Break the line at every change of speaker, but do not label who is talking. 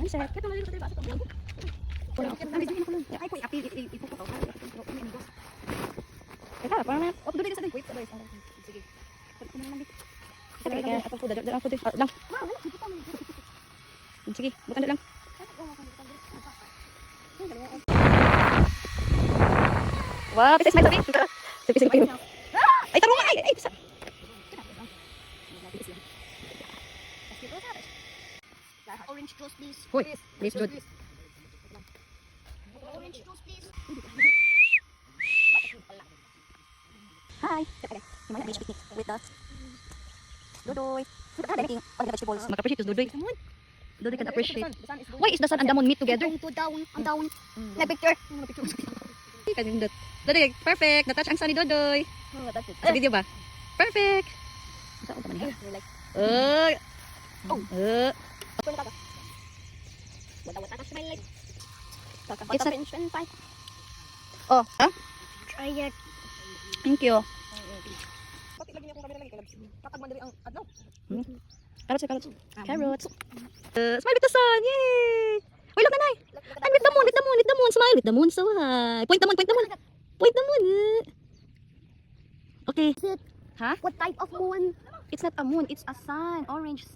Ano sir? Kaya tumalito tayo ba sa tablo? Wala ako. Ay, bigyan ko lang. Ay, ko ipupo ko. Teka, parang na. Oh, doon sa din. Wait, sabay. Sige. Pagod na lang din. Sige, kaya ako po dala ako din. Lang. Sige, bukan lang. Wow, pisay smile sabi. Pisay smile. Ay, tarungan ay. Ay, pisay.
Orange juice, please.
Hoy, please, Jod.
Orange juice, please.
Hi. Himaya beach picnic with us. Dodoy. Anything on the vegetables. Mag-appreciate Dodoy. Dodoy can appreciate. Why is the sun and the moon meet together?
I'm down. My picture.
Kanindot. Dodoy, perfect. Natouch ang sunny Dodoy. Sa video ba? Perfect. Saan ka man niya? It's a... Oh, huh?
Try it.
Thank you. Carrots, carrots. Carrots. Smile with the sun. Yay! Wait, look, nanay. And with the moon, with the moon, with the moon. Smile with the moon. So high. Point the moon, point the moon. Point the moon. Okay.
Is it?
Huh?
What type of moon?
It's not a moon. It's a sun. Orange sun.